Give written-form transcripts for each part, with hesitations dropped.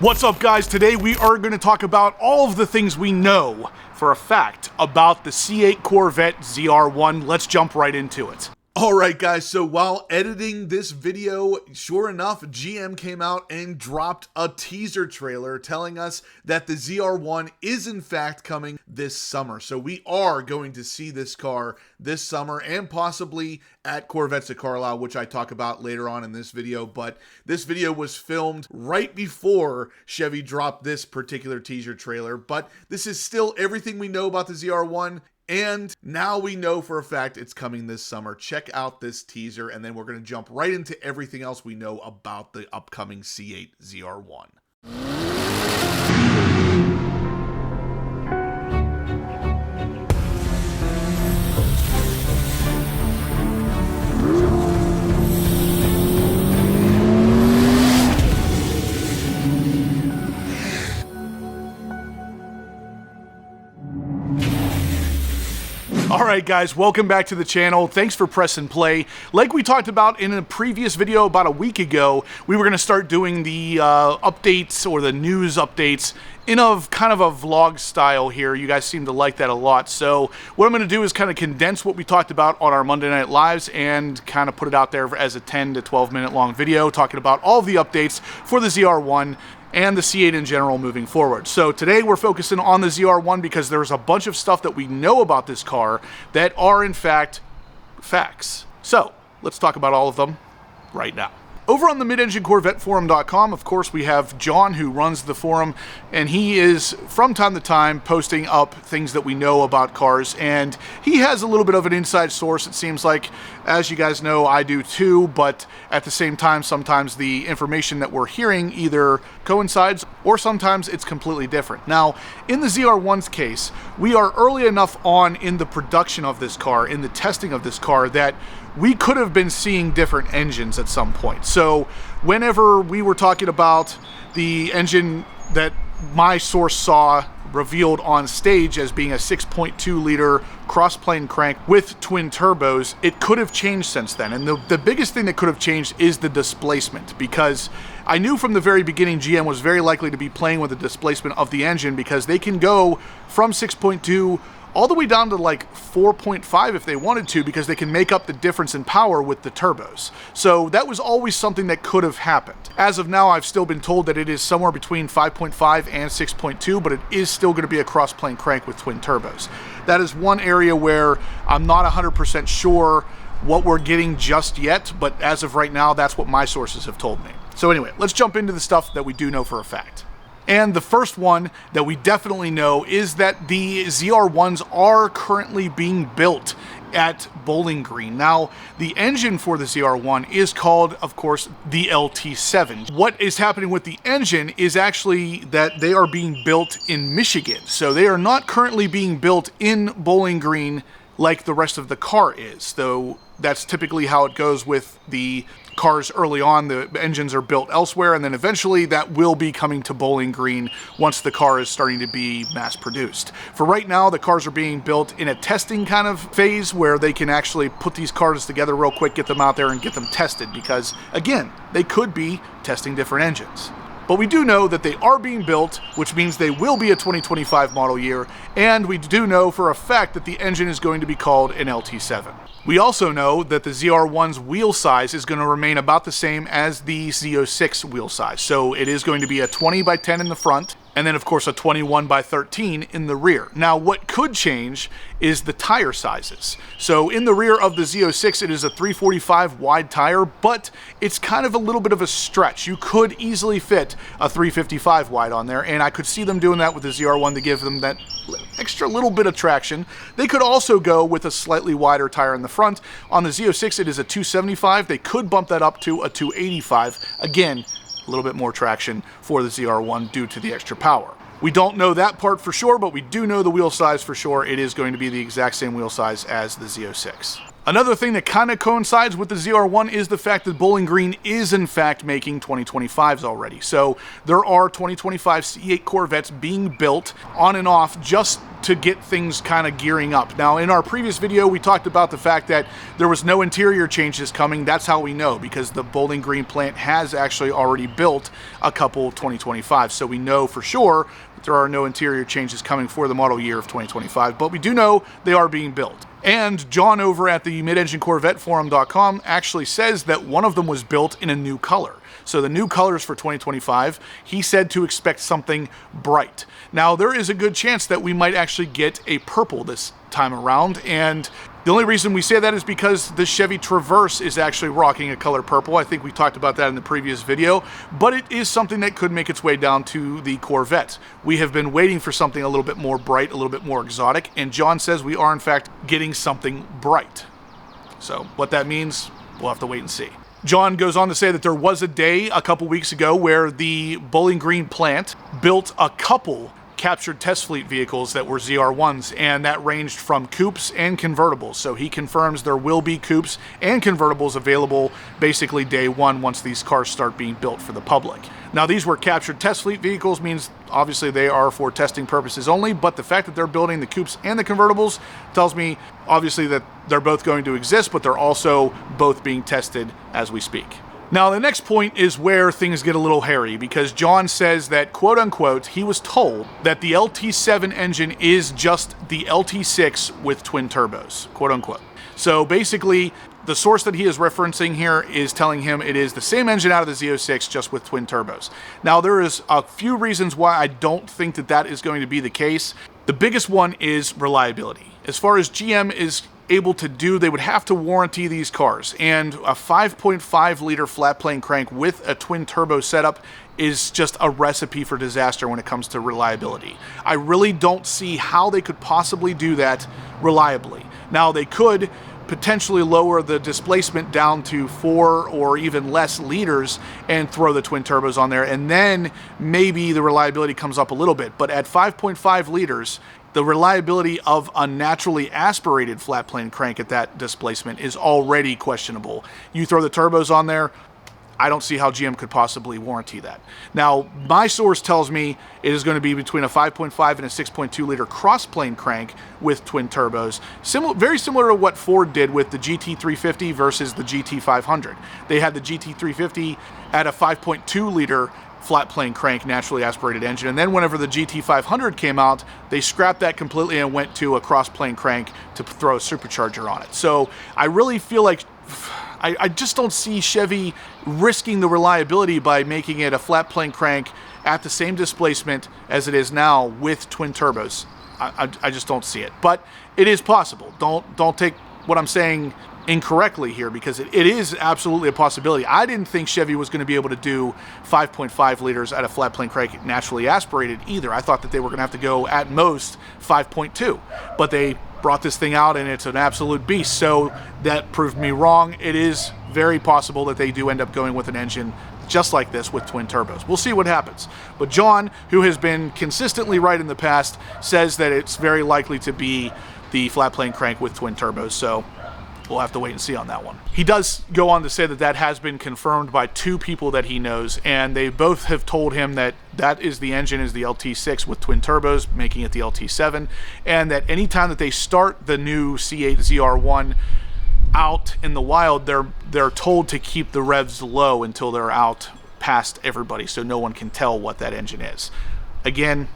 What's up, guys? Today we are going to talk about all of the things we know for a fact about the C8 Corvette ZR1. Let's jump right into it. Alright guys, so while editing this video, sure enough, GM came out and dropped a teaser trailer telling us that the ZR1 is in fact coming this summer. So we are going to see this car this summer and possibly at Corvettes of Carlisle, which I talk about later on in this video. But this video was filmed right before Chevy dropped this particular teaser trailer. But this is still everything we know about the ZR1. And now we know for a fact it's coming this summer. Check out this teaser, and then we're going to jump right into everything else we know about the upcoming C8 ZR1. Alright guys, welcome back to the channel. Thanks for pressing play. Like we talked about in a previous video about a week ago, we were going to start doing the updates or the news updates in kind of a vlog style here. You guys seem to like that a lot. So what I'm going to do is kind of condense what we talked about on our Monday Night Lives and kind of put it out there as a 10 to 12 minute long video talking about all of the updates for the ZR1 and the C8 in general moving forward. So today we're focusing on the ZR1 because there's a bunch of stuff that we know about this car that are in fact facts. So let's talk about all of them right now. Over on the midenginecorvetteforum.com, of course, we have John who runs the forum, and he is from time to time posting up things that we know about cars, and he has a little bit of an inside source, it seems like. As you guys know, I do too, but at the same time, sometimes the information that we're hearing either coincides or sometimes it's completely different. Now, in the ZR1's case, we are early enough on in the production of this car, in the testing of this car, that we could have been seeing different engines at some point. So whenever we were talking about the engine that my source saw revealed on stage as being a 6.2 liter cross-plane crank with twin turbos, it could have changed since then. And the biggest thing that could have changed is the displacement, because I knew from the very beginning GM was very likely to be playing with the displacement of the engine, because they can go from 6.2 all the way down to like 4.5 if they wanted to, because they can make up the difference in power with the turbos. So that was always something that could have happened. As of now, I've still been told that it is somewhere between 5.5 and 6.2, but it is still going to be a cross-plane crank with twin turbos. That is one area where I'm not 100% sure what we're getting just yet, but as of right now, that's what my sources have told me. So anyway, let's jump into the stuff that we do know for a fact. And the first one that we definitely know is that the ZR1s are currently being built at Bowling Green. Now, the engine for the ZR1 is called, of course, the LT7. What is happening with the engine is actually that they are being built in Michigan. So they are not currently being built in Bowling Green like the rest of the car is, though that's typically how it goes with the cars early on. The engines are built elsewhere, and then eventually that will be coming to Bowling Green once the car is starting to be mass produced. For right now, the cars are being built in a testing kind of phase where they can actually put these cars together real quick, get them out there and get them tested, because again, they could be testing different engines. But we do know that they are being built, which means they will be a 2025 model year, and we do know for a fact that the engine is going to be called an LT7. We also know that the ZR1's wheel size is going to remain about the same as the Z06 wheel size. So it is going to be a 20 by 10 in the front, and then of course a 21 by 13 in the rear. Now what could change is the tire sizes. So in the rear of the Z06 it is a 345 wide tire, but it's kind of a little bit of a stretch. You could easily fit a 355 wide on there, and I could see them doing that with the ZR1 to give them that extra little bit of traction. They could also go with a slightly wider tire in the front. On the Z06 it is a 275. They could bump that up to a 285. Again, a little bit more traction for the ZR1 due to the extra power. We don't know that part for sure, but we do know the wheel size for sure. It is going to be the exact same wheel size as the Z06. Another thing that kind of coincides with the ZR1 is the fact that Bowling Green is in fact making 2025s already. So there are 2025 C8 Corvettes being built on and off just to get things kind of gearing up. Now, in our previous video, we talked about the fact that there was no interior changes coming. That's how we know, because the Bowling Green plant has actually already built a couple 2025s. So we know for sure that there are no interior changes coming for the model year of 2025, but we do know they are being built. And John over at the midenginecorvetteforum.com actually says that one of them was built in a new color. So the new colors for 2025, he said to expect something bright. Now, there is a good chance that we might actually get a purple this time around, and the only reason we say that is because the Chevy Traverse is actually rocking a color purple. I think we talked about that in the previous video, but it is something that could make its way down to the Corvette. We have been waiting for something a little bit more bright, a little bit more exotic, and John says we are in fact getting something bright. So what that means, we'll have to wait and see. John goes on to say that there was a day a couple weeks ago where the Bowling Green plant built a couple captured test fleet vehicles that were ZR1s, and that ranged from coupes and convertibles. So he confirms there will be coupes and convertibles available basically day one once these cars start being built for the public. Now, these were captured test fleet vehicles, means obviously they are for testing purposes only, but the fact that they're building the coupes and the convertibles tells me obviously that they're both going to exist, but they're also both being tested as we speak. Now, the next point is where things get a little hairy, because John says that, quote unquote, he was told that the LT7 engine is just the LT6 with twin turbos, quote unquote. So basically, the source that he is referencing here is telling him it is the same engine out of the Z06, just with twin turbos. Now, there is a few reasons why I don't think that that is going to be the case. The biggest one is reliability. As far as GM is able to do, they would have to warranty these cars, and a 5.5 liter flat plane crank with a twin turbo setup is just a recipe for disaster when it comes to reliability. I really don't see how they could possibly do that reliably. Now, they could potentially lower the displacement down to 4 or even less liters and throw the twin turbos on there, and then maybe the reliability comes up a little bit. But at 5.5 liters, the reliability of a naturally aspirated flat plane crank at that displacement is already questionable. You throw the turbos on there, I don't see how GM could possibly warranty that. Now, my source tells me it is going to be between a 5.5 and a 6.2 liter cross-plane crank with twin turbos, very similar to what Ford did with the GT350 versus the GT500. They had the GT350 at a 5.2 liter flat plane crank, naturally aspirated engine, and then whenever the GT500 came out, they scrapped that completely and went to a cross plane crank to throw a supercharger on it. So I really feel like I just don't see Chevy risking the reliability by making it a flat plane crank at the same displacement as it is now with twin turbos. I just don't see it, but it is possible. Don't take what I'm saying incorrectly here, because it is absolutely a possibility. I didn't think Chevy was going to be able to do 5.5 liters at a flat plane crank naturally aspirated either. I thought that they were going to have to go at most 5.2, but they brought this thing out and it's an absolute beast, so that proved me wrong. It is very possible that they do end up going with an engine just like this with twin turbos. We'll see what happens. But John, who has been consistently right in the past, says that it's very likely to be the flat plane crank with twin turbos, so we'll have to wait and see on that one. He does go on to say that that has been confirmed by 2 people that he knows, and they both have told him that that is the engine is the LT6 with twin turbos, making it the LT7, and that anytime that they start the new C8 ZR1 out in the wild, they're told to keep the revs low until they're out past everybody, so no one can tell what that engine is. Again,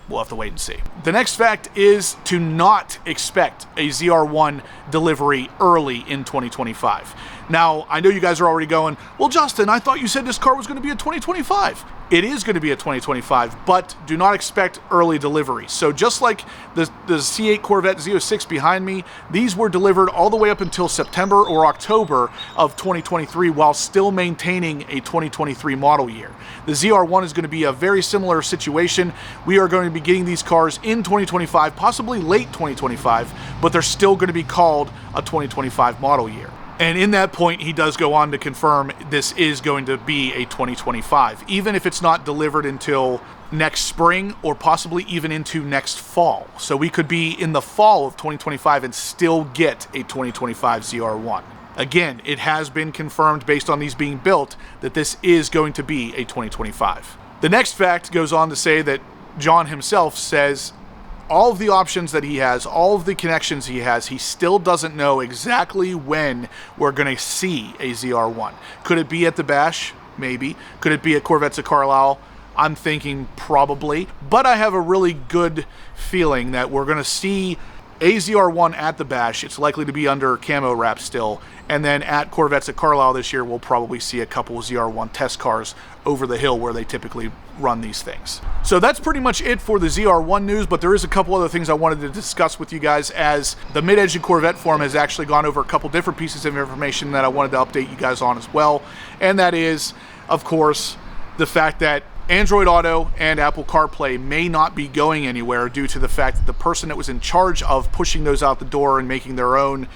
we'll have to wait and see. The next fact is to not expect a ZR1 delivery early in 2025. Now, I know you guys are already going, well, Justin, I thought you said this car was going to be a 2025. It is going to be a 2025, but do not expect early delivery. So just like the C8 Corvette Z06 behind me, these were delivered all the way up until September or October of 2023 while still maintaining a 2023 model year. The ZR1 is going to be a very similar situation. We are going to be getting these cars in 2025, possibly late 2025, but they're still going to be called a 2025 model year. And in that point, he does go on to confirm this is going to be a 2025, even if it's not delivered until next spring or possibly even into next fall. So we could be in the fall of 2025 and still get a 2025 ZR1. Again, it has been confirmed based on these being built that this is going to be a 2025. The next fact goes on to say that John himself says all of the options that he has, all of the connections he has, he still doesn't know exactly when we're going to see a ZR1. Could it be at the Bash? Maybe. Could it be at Corvettes of Carlisle? I'm thinking probably. But I have a really good feeling that we're going to see a ZR1 at the Bash. It's likely to be under camo wrap still. And then at Corvettes at Carlisle this year, we'll probably see a couple of ZR1 test cars over the hill where they typically run these things. So that's pretty much it for the ZR1 news, but there is a couple other things I wanted to discuss with you guys, as the Mid-Engine Corvette forum has actually gone over a couple different pieces of information that I wanted to update you guys on as well. And that is, of course, the fact that Android Auto and Apple CarPlay may not be going anywhere due to the fact that the person that was in charge of pushing those out the door and making their own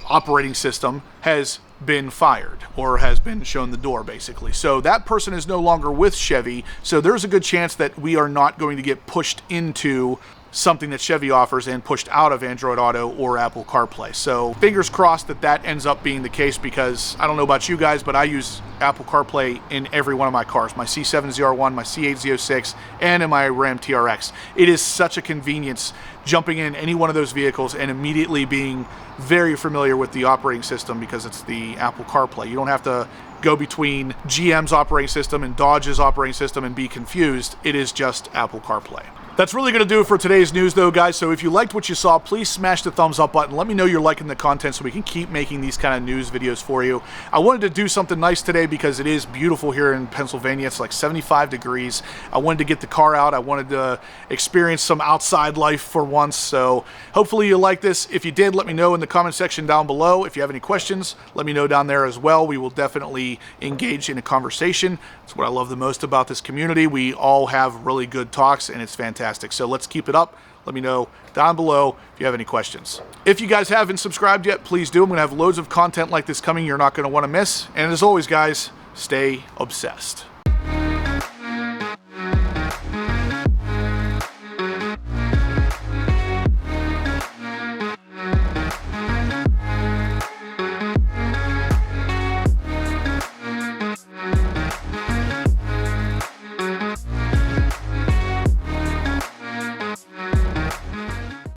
operating system has been fired, or has been shown the door, basically. So that person is no longer with Chevy, so there's a good chance that we are not going to get pushed into something that Chevy offers and pushed out of Android Auto or Apple CarPlay. So fingers crossed that that ends up being the case, because I don't know about you guys, but I use Apple CarPlay in every one of my cars, my C7 ZR1, my C8 Z06, and in my Ram TRX. It is such a convenience jumping in any one of those vehicles and immediately being very familiar with the operating system, because it's the Apple CarPlay. You don't have to go between GM's operating system and Dodge's operating system and be confused. It is just Apple CarPlay. That's really going to do it for today's news, though, guys. So if you liked what you saw, please smash the thumbs up button. Let me know you're liking the content so we can keep making these kind of news videos for you. I wanted to do something nice today because it is beautiful here in Pennsylvania. It's like 75 degrees. I wanted to get the car out. I wanted to experience some outside life for once. So hopefully you like this. If you did, let me know in the comment section down below. If you have any questions, let me know down there as well. We will definitely engage in a conversation. That's what I love the most about this community. We all have really good talks, and it's fantastic. So let's keep it up. Let me know down below if you have any questions. If you guys haven't subscribed yet, please do. I'm going to have loads of content like this coming you're not going to want to miss. And as always, guys, stay obsessed.